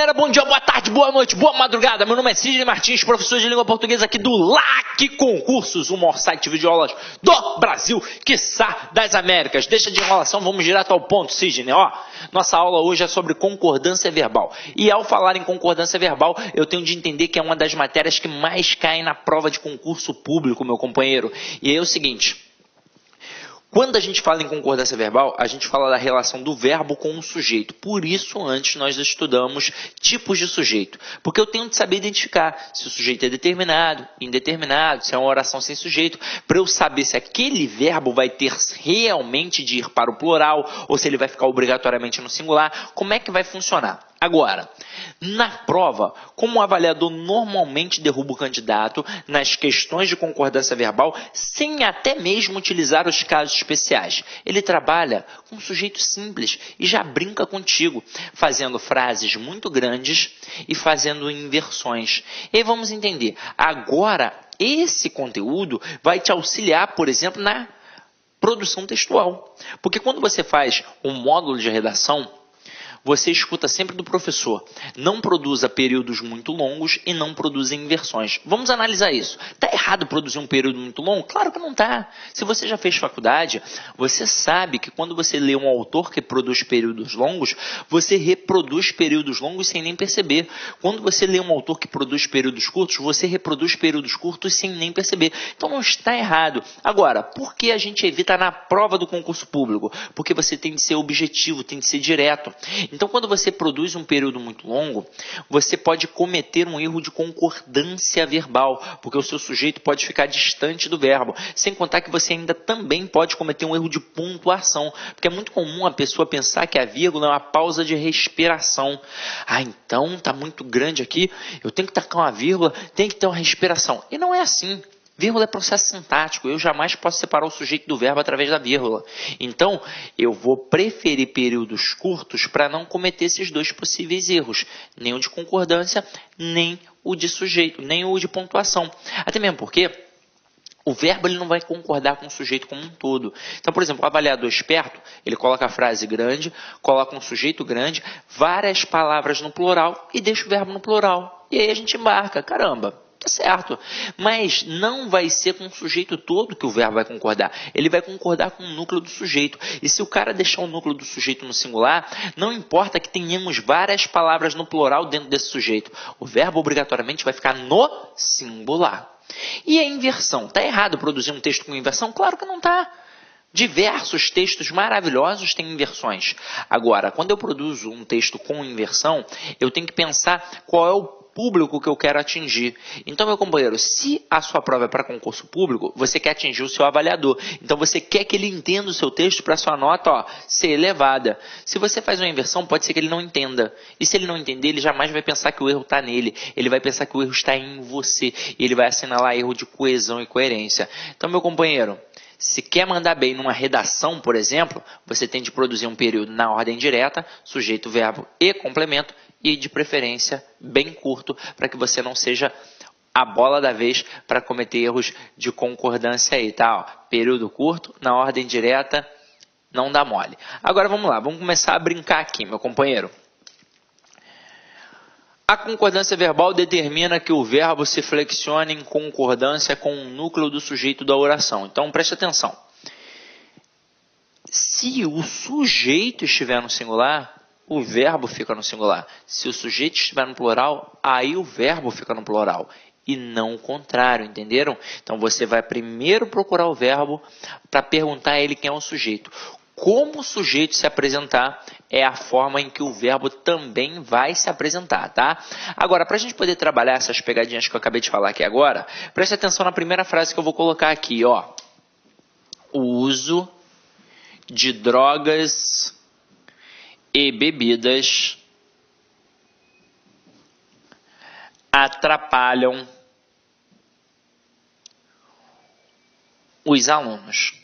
Galera, bom dia, boa tarde, boa noite, boa madrugada. Meu nome é Sidney Martins, professor de língua portuguesa aqui do LAC Concursos, o maior site de videoaulas do Brasil, quiçá das Américas. Deixa de enrolação, vamos direto ao ponto, Sidney. Nossa aula hoje é sobre concordância verbal. E ao falar em concordância verbal, eu tenho de entender que é uma das matérias que mais caem na prova de concurso público, meu companheiro. E aí é o seguinte... Quando a gente fala em concordância verbal, a gente fala da relação do verbo com o sujeito. Por isso, antes nós estudamos tipos de sujeito. Porque eu tenho de saber identificar se o sujeito é determinado, indeterminado, se é uma oração sem sujeito, para eu saber se aquele verbo vai ter realmente de ir para o plural ou se ele vai ficar obrigatoriamente no singular. Como é que vai funcionar? Agora, na prova, como o avaliador normalmente derruba o candidato nas questões de concordância verbal, sem até mesmo utilizar os casos especiais. Ele trabalha com um sujeito simples e já brinca contigo, fazendo frases muito grandes e fazendo inversões. E aí vamos entender. Agora, esse conteúdo vai te auxiliar, por exemplo, na produção textual. Porque quando você faz um módulo de redação, você escuta sempre do professor, não produza períodos muito longos e não produza inversões. Vamos analisar isso. Está errado produzir um período muito longo? Claro que não está. Se você já fez faculdade, você sabe que quando você lê um autor que produz períodos longos, você reproduz períodos longos sem nem perceber. Quando você lê um autor que produz períodos curtos, você reproduz períodos curtos sem nem perceber. Então não está errado. Agora, por que a gente evita na prova do concurso público? Porque você tem de ser objetivo, tem de ser direto. Então, quando você produz um período muito longo, você pode cometer um erro de concordância verbal, porque o seu sujeito pode ficar distante do verbo. Sem contar que você ainda também pode cometer um erro de pontuação, porque é muito comum a pessoa pensar que a vírgula é uma pausa de respiração. Então está muito grande aqui, eu tenho que tacar uma vírgula, tem que ter uma respiração. E não é assim. Vírgula é processo sintático, eu jamais posso separar o sujeito do verbo através da vírgula. Então, eu vou preferir períodos curtos para não cometer esses dois possíveis erros. Nem o de concordância, nem o de sujeito, nem o de pontuação. Até mesmo porque o verbo ele não vai concordar com o sujeito como um todo. Então, por exemplo, o avaliador esperto, ele coloca a frase grande, coloca um sujeito grande, várias palavras no plural e deixa o verbo no plural. E aí a gente embarca, caramba. Tá certo, mas não vai ser com o sujeito todo que o verbo vai concordar. Ele vai concordar com o núcleo do sujeito. E se o cara deixar o núcleo do sujeito no singular, não importa que tenhamos várias palavras no plural dentro desse sujeito. O verbo obrigatoriamente vai ficar no singular. E a inversão? Tá errado produzir um texto com inversão? Claro que não tá. Diversos textos maravilhosos têm inversões. Agora, quando eu produzo um texto com inversão, eu tenho que pensar qual é o público que eu quero atingir. Então, meu companheiro, se a sua prova é para concurso público, você quer atingir o seu avaliador. Então, você quer que ele entenda o seu texto para a sua nota ser elevada. Se você faz uma inversão, pode ser que ele não entenda. E se ele não entender, ele jamais vai pensar que o erro está nele. Ele vai pensar que o erro está em você. E ele vai assinalar erro de coesão e coerência. Então, meu companheiro, se quer mandar bem numa redação, por exemplo, você tem de produzir um período na ordem direta, sujeito, verbo e complemento, e de preferência bem curto, para que você não seja a bola da vez para cometer erros de concordância aí, tá? Período curto, na ordem direta, não dá mole. Agora vamos lá, vamos começar a brincar aqui, meu companheiro. A concordância verbal determina que o verbo se flexione em concordância com o núcleo do sujeito da oração. Então, preste atenção. Se o sujeito estiver no singular, o verbo fica no singular. Se o sujeito estiver no plural, aí o verbo fica no plural. E não o contrário, entenderam? Então, você vai primeiro procurar o verbo para perguntar a ele quem é o sujeito. Como o sujeito se apresentar é a forma em que o verbo também vai se apresentar, tá? Agora, para a gente poder trabalhar essas pegadinhas que eu acabei de falar aqui agora, preste atenção na primeira frase que eu vou colocar aqui, ó. O uso de drogas e bebidas atrapalham os alunos.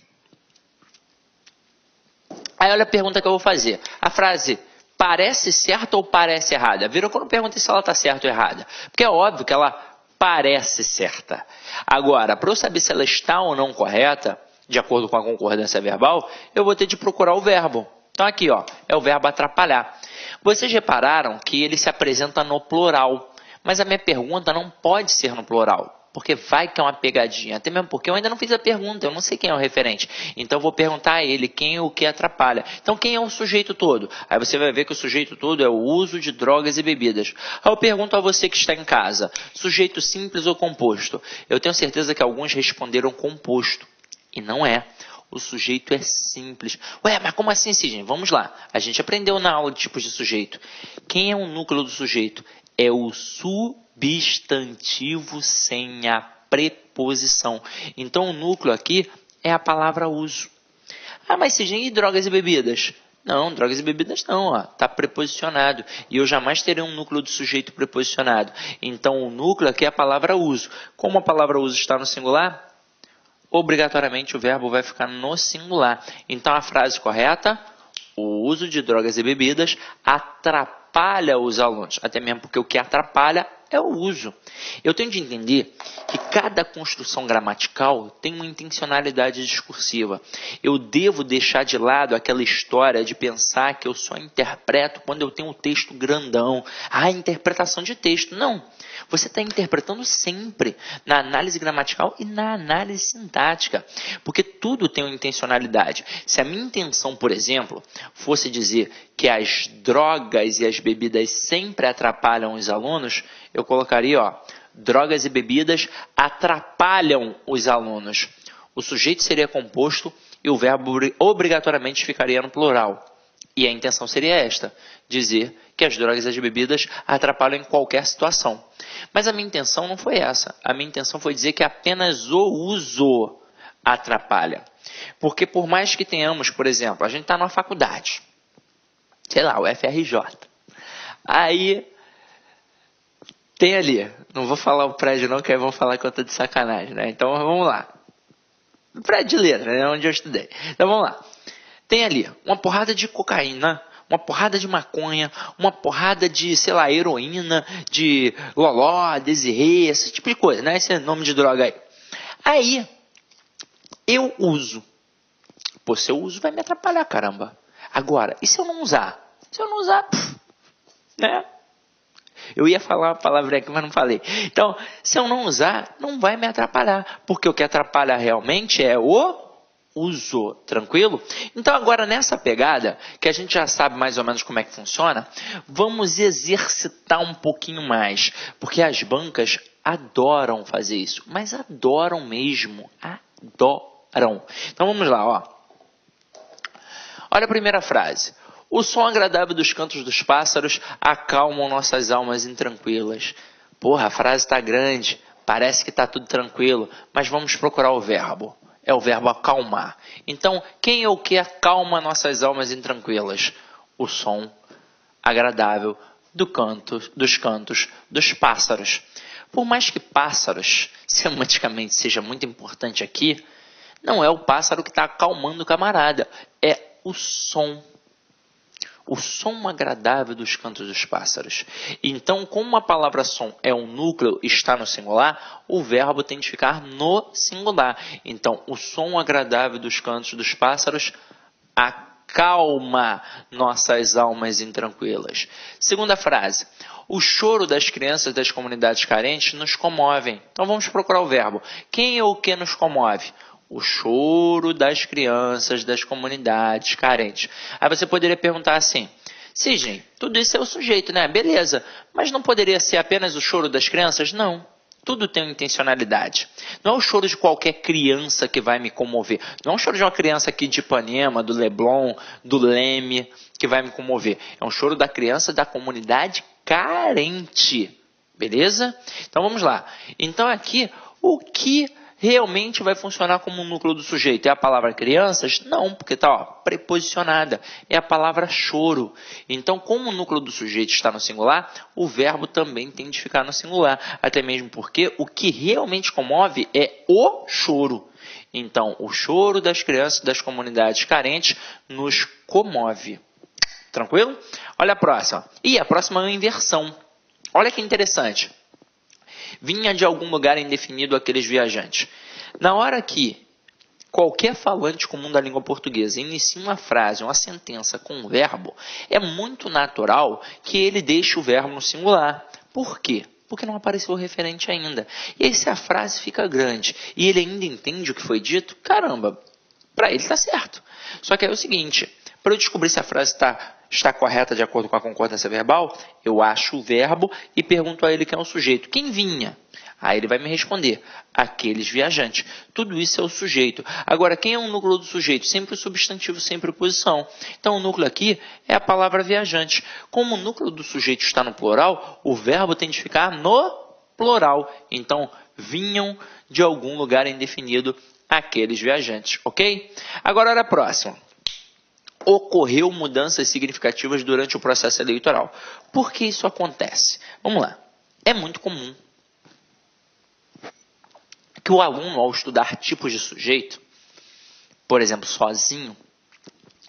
Aí olha a pergunta que eu vou fazer. A frase parece certa ou parece errada? Viram quando eu perguntei se ela está certa ou errada? Porque é óbvio que ela parece certa. Agora, para eu saber se ela está ou não correta, de acordo com a concordância verbal, eu vou ter de procurar o verbo. Então aqui, ó, é o verbo atrapalhar. Vocês repararam que ele se apresenta no plural, mas a minha pergunta não pode ser no plural. Porque vai que é uma pegadinha, até mesmo porque eu ainda não fiz a pergunta, eu não sei quem é o referente. Então eu vou perguntar a ele quem é o que atrapalha. Então quem é o sujeito todo? Aí você vai ver que o sujeito todo é o uso de drogas e bebidas. Aí eu pergunto a você que está em casa, sujeito simples ou composto? Eu tenho certeza que alguns responderam composto. E não é. O sujeito é simples. Ué, mas como assim, Sidney? Vamos lá. A gente aprendeu na aula de tipos de sujeito. Quem é o núcleo do sujeito? É o substantivo sem a preposição. Então, o núcleo aqui é a palavra uso. Ah, mas Sidney, e drogas e bebidas? Não, drogas e bebidas não, ó. Está preposicionado. E eu jamais terei um núcleo do sujeito preposicionado. Então, o núcleo aqui é a palavra uso. Como a palavra uso está no singular, obrigatoriamente o verbo vai ficar no singular. Então, a frase correta: o uso de drogas e bebidas atrapalha os alunos. Até mesmo porque o que atrapalha é o uso. Eu tenho de entender que cada construção gramatical tem uma intencionalidade discursiva. Eu devo deixar de lado aquela história de pensar que eu só interpreto quando eu tenho um texto grandão. Ah, interpretação de texto. Não. Você está interpretando sempre na análise gramatical e na análise sintática. Porque tudo tem uma intencionalidade. Se a minha intenção, por exemplo, fosse dizer que as drogas e as bebidas sempre atrapalham os alunos, eu colocaria, ó, drogas e bebidas atrapalham os alunos. O sujeito seria composto e o verbo obrigatoriamente ficaria no plural. E a intenção seria esta, dizer que as drogas e as bebidas atrapalham em qualquer situação. Mas a minha intenção não foi essa. A minha intenção foi dizer que apenas o uso atrapalha. Porque por mais que tenhamos, por exemplo, a gente está numa faculdade, sei lá, o FRJ. Aí tem ali, não vou falar o prédio não, que aí vão falar que eu estou de sacanagem, né? Então vamos lá. O prédio de letra, né? Onde eu estudei. Então vamos lá. Tem ali uma porrada de cocaína, uma porrada de maconha, uma porrada de, sei lá, heroína, de loló, desirê, esse tipo de coisa, né? Esse é nome de droga aí. Aí, eu uso. Pô, se eu uso vai me atrapalhar, caramba. Agora, e se eu não usar? Se eu não usar, né? Eu ia falar uma palavra aqui, mas não falei. Então, se eu não usar, não vai me atrapalhar. Porque o que atrapalha realmente é o uso. Tranquilo? Então, agora nessa pegada, que a gente já sabe mais ou menos como é que funciona, vamos exercitar um pouquinho mais. Porque as bancas adoram fazer isso. Mas adoram mesmo. Adoram. Então, vamos lá, ó. Olha a primeira frase. O som agradável dos cantos dos pássaros acalmam nossas almas intranquilas. Porra, a frase está grande, parece que está tudo tranquilo, mas vamos procurar o verbo. É o verbo acalmar. Então, quem é o que acalma nossas almas intranquilas? O som agradável dos cantos dos pássaros. Por mais que pássaros semanticamente seja muito importante aqui, não é o pássaro que está acalmando o camarada, é o som. O som agradável dos cantos dos pássaros. Então, como a palavra som é um núcleo, está no singular, o verbo tem de ficar no singular. Então, o som agradável dos cantos dos pássaros acalma nossas almas intranquilas. Segunda frase. O choro das crianças das comunidades carentes nos comovem. Então, vamos procurar o verbo. Quem é o que nos comove? O choro das crianças das comunidades carentes. Aí você poderia perguntar assim, Sidney, tudo isso é o sujeito, né? Beleza, mas não poderia ser apenas o choro das crianças? Não, tudo tem uma intencionalidade. Não é o choro de qualquer criança que vai me comover. Não é o choro de uma criança aqui de Ipanema, do Leblon, do Leme, que vai me comover. É um choro da criança da comunidade carente. Beleza? Então vamos lá. Então aqui, o que realmente vai funcionar como um núcleo do sujeito? É a palavra crianças? Não, porque está preposicionada. É a palavra choro. Então, como o núcleo do sujeito está no singular, o verbo também tem de ficar no singular. Até mesmo porque o que realmente comove é o choro. Então, o choro das crianças das comunidades carentes nos comove. Tranquilo? Olha a próxima. E a próxima é uma inversão. Olha que interessante. Vinha de algum lugar indefinido aqueles viajantes. Na hora que qualquer falante comum da língua portuguesa inicia uma frase, uma sentença com um verbo, é muito natural que ele deixe o verbo no singular. Por quê? Porque não apareceu o referente ainda. E aí, se a frase fica grande e ele ainda entende o que foi dito, caramba, para ele está certo. Só que é o seguinte, para eu descobrir se a frase está correta de acordo com a concordância verbal, eu acho o verbo e pergunto a ele quem é o sujeito. Quem vinha? Aí ele vai me responder, aqueles viajantes. Tudo isso é o sujeito. Agora, quem é o núcleo do sujeito? Sempre o substantivo, sempre a posição. Então, o núcleo aqui é a palavra viajante. Como o núcleo do sujeito está no plural, o verbo tem de ficar no plural. Então, vinham de algum lugar indefinido aqueles viajantes, ok? Agora, olha a próxima. Ocorreu mudanças significativas durante o processo eleitoral. Por que isso acontece? Vamos lá. É muito comum que o aluno, ao estudar tipos de sujeito, por exemplo, sozinho,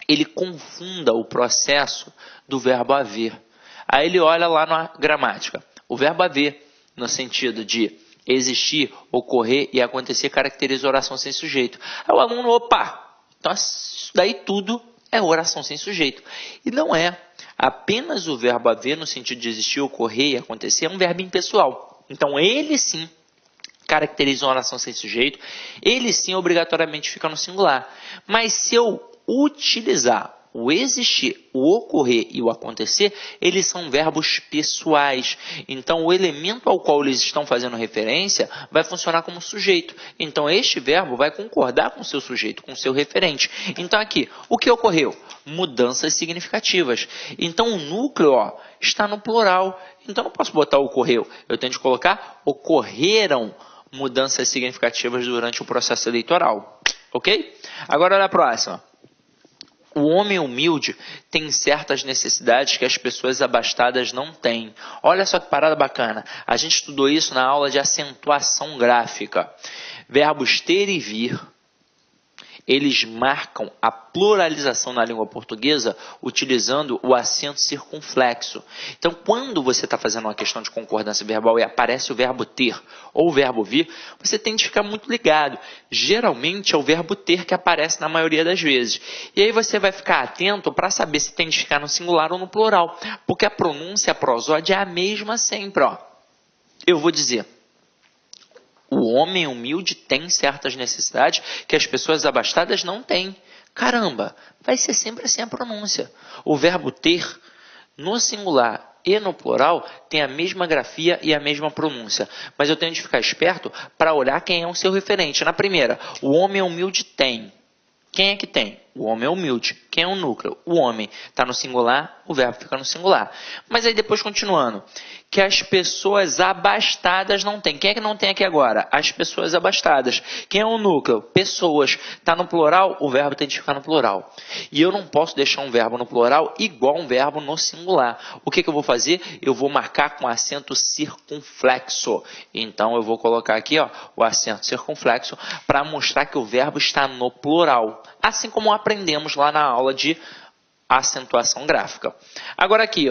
ele confunda o processo do verbo haver. Aí ele olha lá na gramática. O verbo haver, no sentido de existir, ocorrer e acontecer, caracteriza oração sem sujeito. Aí o aluno, opa, então isso daí tudo é oração sem sujeito. E não é. Apenas o verbo haver, no sentido de existir, ocorrer e acontecer, é um verbo impessoal. Então ele sim caracteriza uma oração sem sujeito, ele sim obrigatoriamente fica no singular. Mas se eu utilizar o existir, o ocorrer e o acontecer, eles são verbos pessoais. Então, o elemento ao qual eles estão fazendo referência vai funcionar como sujeito. Então, este verbo vai concordar com o seu sujeito, com o seu referente. Então, aqui, o que ocorreu? Mudanças significativas. Então, o núcleo está no plural. Então, não posso botar ocorreu. Eu tenho de colocar ocorreram mudanças significativas durante o processo eleitoral. Ok? Agora, olha a próxima. O homem humilde tem certas necessidades que as pessoas abastadas não têm. Olha só que parada bacana. A gente estudou isso na aula de acentuação gráfica. Verbos ter e vir, eles marcam a pluralização na língua portuguesa utilizando o acento circunflexo. Então, quando você está fazendo uma questão de concordância verbal e aparece o verbo ter ou o verbo vir, você tem de ficar muito ligado. Geralmente é o verbo ter que aparece na maioria das vezes. E aí você vai ficar atento para saber se tem de ficar no singular ou no plural. Porque a pronúncia, a prosódia é a mesma sempre. Eu vou dizer. O homem humilde tem certas necessidades que as pessoas abastadas não têm. Caramba, vai ser sempre assim a pronúncia. O verbo ter, no singular e no plural, tem a mesma grafia e a mesma pronúncia. Mas eu tenho de ficar esperto para olhar quem é o seu referente. Na primeira, o homem humilde tem. Quem é que tem? O homem é humilde. Quem é o núcleo? O homem. Está no singular, o verbo fica no singular. Mas aí depois continuando. Que as pessoas abastadas não têm. Quem é que não tem aqui agora? As pessoas abastadas. Quem é o núcleo? Pessoas. Está no plural, o verbo tem de ficar no plural. E eu não posso deixar um verbo no plural igual um verbo no singular. O que eu vou fazer? Eu vou marcar com acento circunflexo. Então eu vou colocar aqui o acento circunflexo para mostrar que o verbo está no plural. Assim como aprendemos lá na aula de acentuação gráfica. Agora aqui,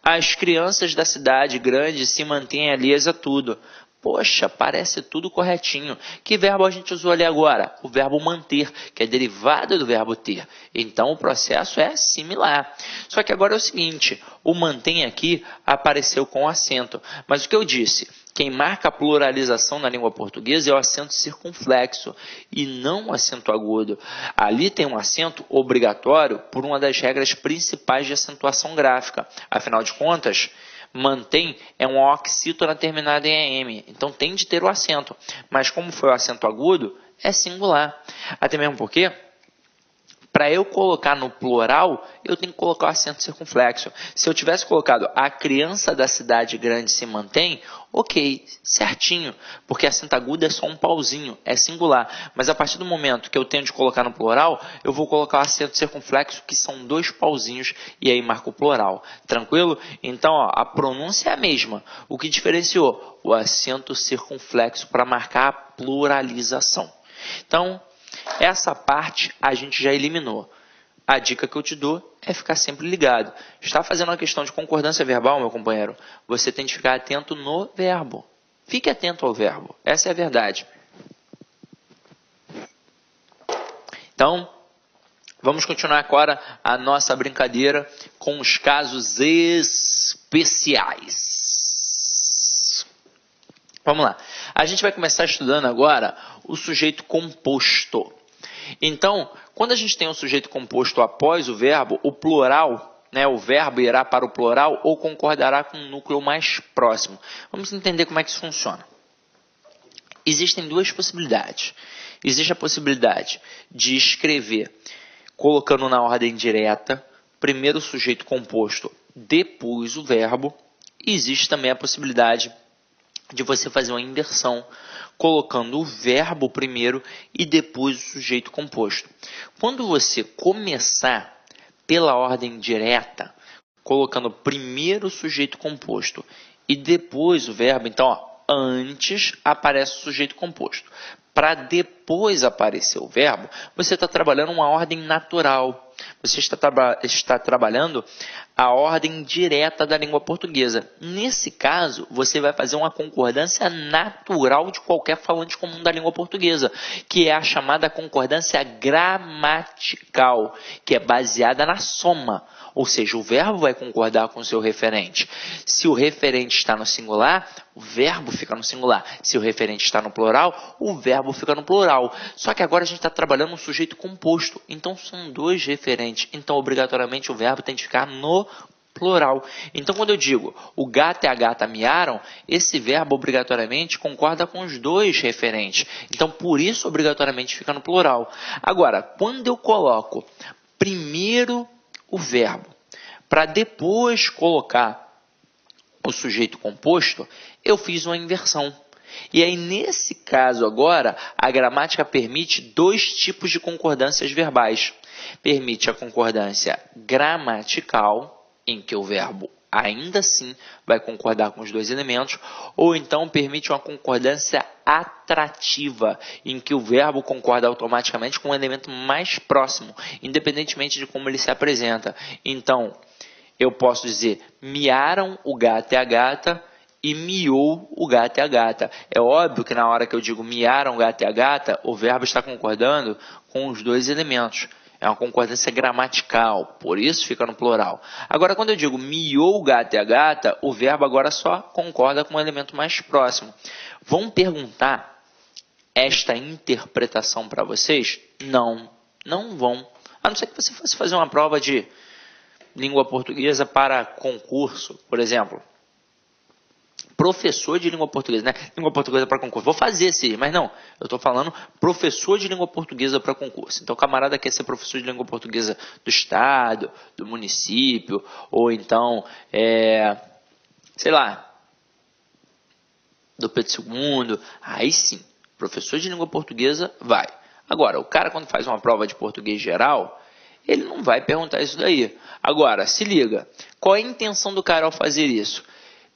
as crianças da cidade grande se mantêm alheias a tudo. Poxa, parece tudo corretinho. Que verbo a gente usou ali agora? O verbo manter, que é derivado do verbo ter. Então, o processo é similar. Só que agora é o seguinte, o mantém aqui apareceu com acento. Mas o que eu disse? Quem marca a pluralização na língua portuguesa é o acento circunflexo e não o acento agudo. Ali tem um acento obrigatório por uma das regras principais de acentuação gráfica. Afinal de contas, mantém é um oxítona terminada em AM, então tem de ter o acento. Mas como foi o acento agudo, é singular. Até mesmo porque, para eu colocar no plural, eu tenho que colocar o acento circunflexo. Se eu tivesse colocado a criança da cidade grande se mantém, ok, certinho, porque acento agudo é só um pauzinho, é singular. Mas a partir do momento que eu tenho de colocar no plural, eu vou colocar o acento circunflexo, que são 2 pauzinhos, e aí marco o plural. Tranquilo? Então, a pronúncia é a mesma. O que diferenciou? O acento circunflexo para marcar a pluralização. Então, essa parte a gente já eliminou. A dica que eu te dou é ficar sempre ligado. Está fazendo uma questão de concordância verbal, meu companheiro? Você tem de ficar atento no verbo. Fique atento ao verbo. Essa é a verdade. Então, vamos continuar agora a nossa brincadeira com os casos especiais. Vamos lá. A gente vai começar estudando agora o sujeito composto. Então, quando a gente tem um sujeito composto após o verbo, o plural, o verbo irá para o plural ou concordará com o núcleo mais próximo. Vamos entender como é que isso funciona. Existem duas possibilidades. Existe a possibilidade de escrever colocando na ordem direta, primeiro o sujeito composto, depois o verbo. E existe também a possibilidade de você fazer uma inversão, colocando o verbo primeiro e depois o sujeito composto. Quando você começar pela ordem direta, colocando primeiro o sujeito composto e depois o verbo, então, antes aparece o sujeito composto. Para depois aparecer o verbo, você está trabalhando uma ordem natural. Você está trabalhando a ordem direta da língua portuguesa. Nesse caso, você vai fazer uma concordância natural de qualquer falante comum da língua portuguesa, que é a chamada concordância gramatical, que é baseada na soma. Ou seja, o verbo vai concordar com o seu referente. Se o referente está no singular, o verbo fica no singular. Se o referente está no plural, o verbo fica no plural. Só que agora a gente está trabalhando um sujeito composto. Então, são dois referentes. Então, obrigatoriamente, o verbo tem que ficar no plural. Então, quando eu digo o gato e a gata miaram, esse verbo obrigatoriamente concorda com os dois referentes. Então, por isso, obrigatoriamente fica no plural. Agora, quando eu coloco primeiro o verbo, para depois colocar o sujeito composto, eu fiz uma inversão. E aí, nesse caso agora, a gramática permite dois tipos de concordâncias verbais. Permite a concordância gramatical, em que o verbo ainda assim vai concordar com os dois elementos, ou então permite uma concordância atrativa, em que o verbo concorda automaticamente com o elemento mais próximo, independentemente de como ele se apresenta. Então, eu posso dizer, miaram o gato e a gata, e miou o gato e a gata. É óbvio que na hora que eu digo miaram o gato e a gata, o verbo está concordando com os dois elementos. É uma concordância gramatical, por isso fica no plural. Agora, quando eu digo miou o gato e a gata, o verbo agora só concorda com o elemento mais próximo. Vão perguntar esta interpretação para vocês? Não, não vão. A não ser que você fosse fazer uma prova de língua portuguesa para concurso, por exemplo. Professor de língua portuguesa, né? Língua portuguesa para concurso. Vou fazer sim, mas não. Eu estou falando professor de língua portuguesa para concurso. Então, o camarada quer ser professor de língua portuguesa do estado, do município, ou então, sei lá, do Pedro II. Aí sim, professor de língua portuguesa vai. Agora, o cara quando faz uma prova de português geral, ele não vai perguntar isso daí. Agora, se liga. Qual é a intenção do cara ao fazer isso?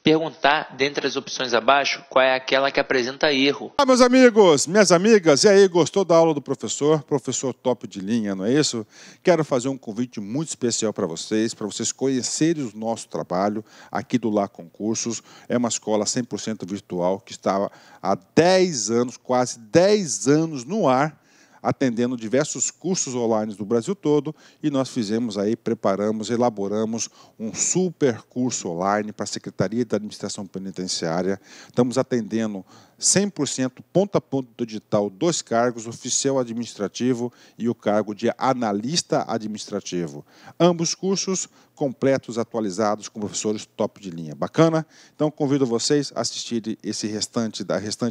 Perguntar, dentre as opções abaixo, qual é aquela que apresenta erro. Olá, meus amigos, minhas amigas, e aí, gostou da aula do professor? Professor top de linha, não é isso? Quero fazer um convite muito especial para vocês conhecerem o nosso trabalho aqui do Lá Concursos. É uma escola 100% virtual que está há 10 anos, quase 10 anos no ar, atendendo diversos cursos online do Brasil todo, e nós fizemos aí, preparamos, elaboramos um super curso online para a Secretaria da Administração Penitenciária. Estamos atendendo 100% ponto a ponto do digital, 2 cargos, oficial administrativo e o cargo de analista administrativo. Ambos cursos completos, atualizados, com professores top de linha. Bacana? Então, convido vocês a assistirem esse restante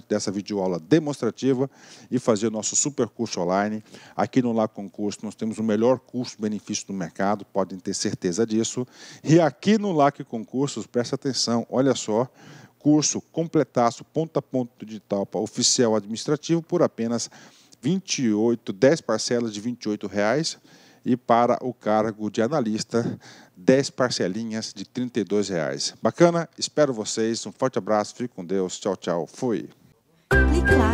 dessa videoaula demonstrativa e fazer o nosso super curso online. Aqui no Lá Concurso, nós temos o melhor custo-benefício do mercado, podem ter certeza disso. E aqui no Lá Concursos, presta atenção, olha só, curso completaço, ponto a ponto digital para oficial administrativo por apenas 10 parcelas de R$ 28,00 e para o cargo de analista 10 parcelinhas de R$ 32,00. Bacana? Espero vocês. Um forte abraço, fique com Deus. Tchau, tchau. Fui. Clique lá.